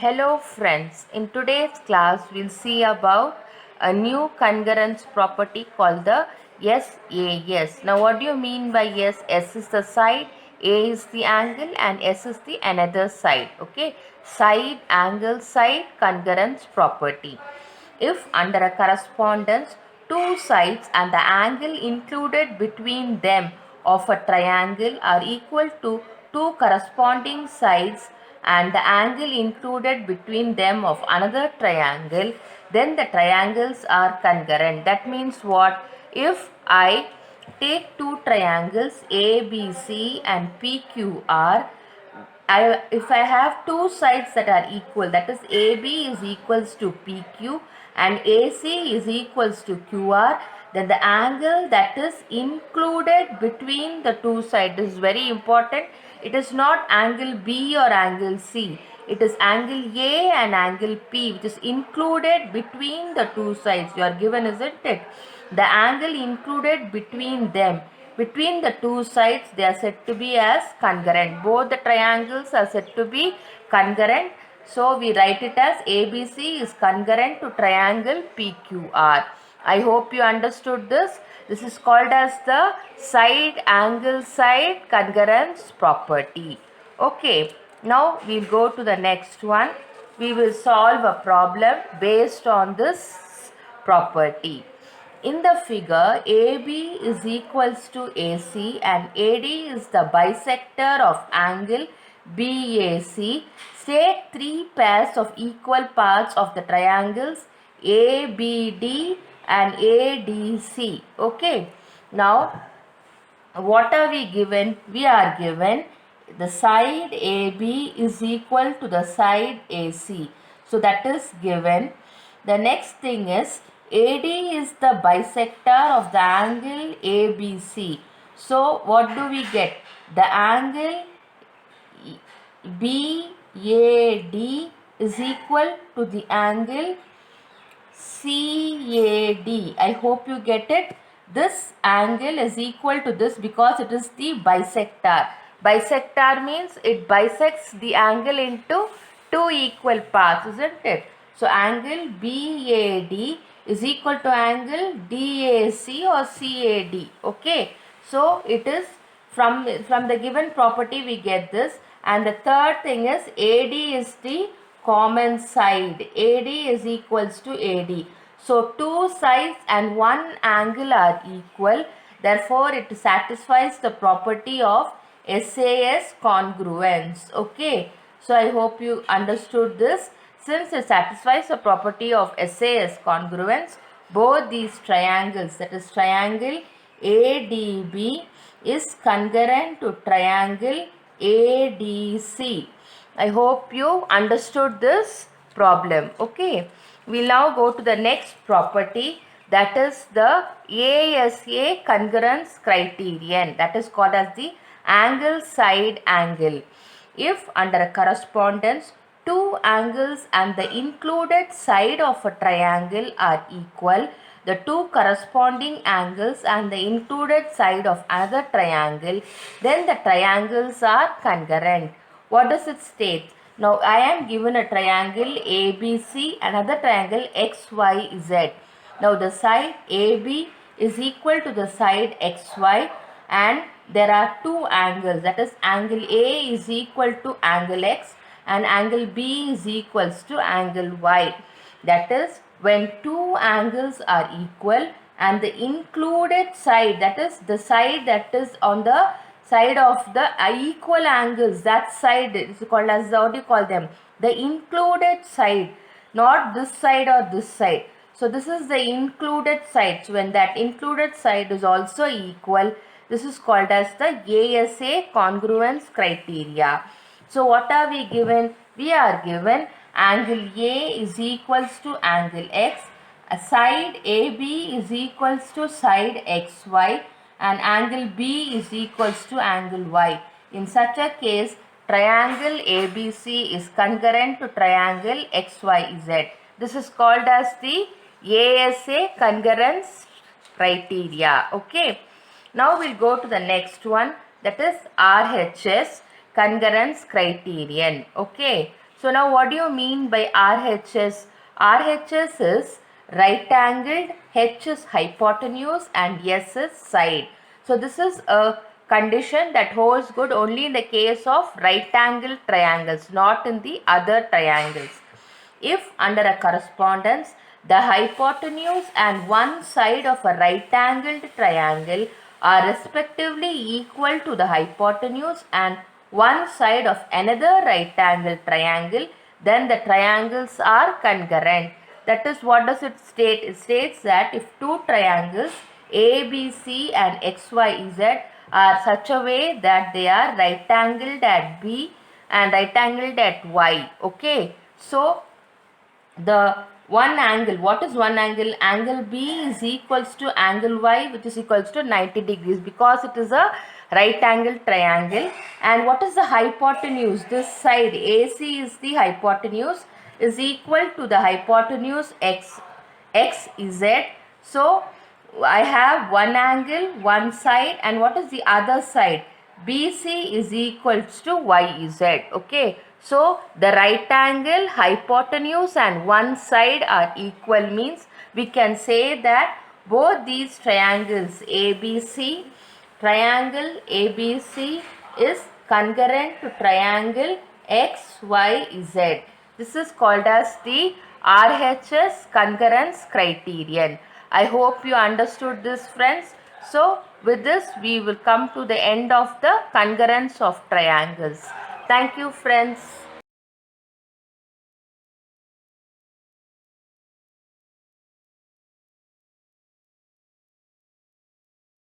Hello friends, in today's class we'll see about a new congruence property called the SAS. Now what do you mean by S? S is the side, A is the angle and S is the another side. Okay, side, angle, side congruence property. If under a correspondence two sides and the angle included between them of a triangle are equal to two corresponding sides and the angle included between them of another triangle, then the triangles are congruent. That means what? If I take two triangles ABC and PQR, if I have two sides that are equal, that is AB is equals to PQ and AC is equals to QR, then the angle that is included between the two sides is very important. It is not angle B or angle C. It is angle A and angle P which is included between the two sides. You are given, isn't it? The angle included between them. Between the two sides, they are said to be as congruent. Both the triangles are said to be congruent. So, we write it as ABC is congruent to triangle PQR. I hope you understood this. This is called as the side angle side congruence property. Okay, now we'll go to the next one. We will solve a problem based on this property. In the figure, AB is equals to AC and AD is the bisector of angle BAC. State three pairs of equal parts of the triangles ABD and ADC. Okay. Now, what are we given? We are given the side AB is equal to the side AC. So that is given. The next thing is AD is the bisector of the angle ABC. So what do we get? The angle BAD is equal to the angle CAD. I hope you get it. This angle is equal to this because it is the bisector. Bisector means it bisects the angle into two equal parts, isn't it? So angle BAD is equal to angle DAC or CAD. Okay. So it is from the given property we get this. And the third thing is AD is the common side. AD is equals to AD. So two sides and one angle are equal. Therefore, it satisfies the property of SAS congruence. Okay. So I hope you understood this. Since it satisfies the property of SAS congruence, both these triangles, that is triangle ADB is congruent to triangle ADC. I hope you understood this problem. Okay. We'll now go to the next property, that is the ASA congruence criterion, that is called as the angle side angle. If under a correspondence two angles and the included side of a triangle are equal, the two corresponding angles and the included side of another triangle, then the triangles are congruent. What does it state? Now I am given a triangle ABC, another triangle XYZ. Now the side AB is equal to the side XY and there are two angles, that is angle A is equal to angle X and angle B is equals to angle Y. That is when two angles are equal and the included side, that is the side that is on the side of the equal angles, that side is called as the, what do you call them? The included side, not this side or this side. So this is the included side. So when that included side is also equal, this is called as the ASA congruence criteria. So what are we given? We are given angle A is equals to angle X, a side AB is equals to side XY and angle B is equals to angle Y. In such a case, triangle ABC is congruent to triangle XYZ. This is called as the ASA congruence criteria. Okay. Now we'll go to the next one, that is RHS congruence criterion. Okay. So now what do you mean by RHS? RHS is right angled, H is hypotenuse and S is side. So this is a condition that holds good only in the case of right angled triangles, not in the other triangles. If under a correspondence, the hypotenuse and one side of a right angled triangle are respectively equal to the hypotenuse and one side of another right angled triangle, then the triangles are congruent. That is, what does it state? It states that if two triangles ABC and XYZ are such a way that they are right angled at B and right angled at Y. Okay. So the one angle, what is one angle? Angle B is equals to angle Y, which is equals to 90 degrees, because it is a right angle triangle. And what is the hypotenuse? This side AC is the hypotenuse, is equal to the hypotenuse X is Z. So I have one angle, one side, and what is the other side? BC is equals to YZ. Okay. So the right angle, hypotenuse and one side are equal, means we can say that both these triangles triangle ABC is congruent to triangle XYZ. This is called as the RHS concurrence criterion. I hope you understood this, friends. So with this we will come to the end of the concurrence of triangles. Thank you, friends.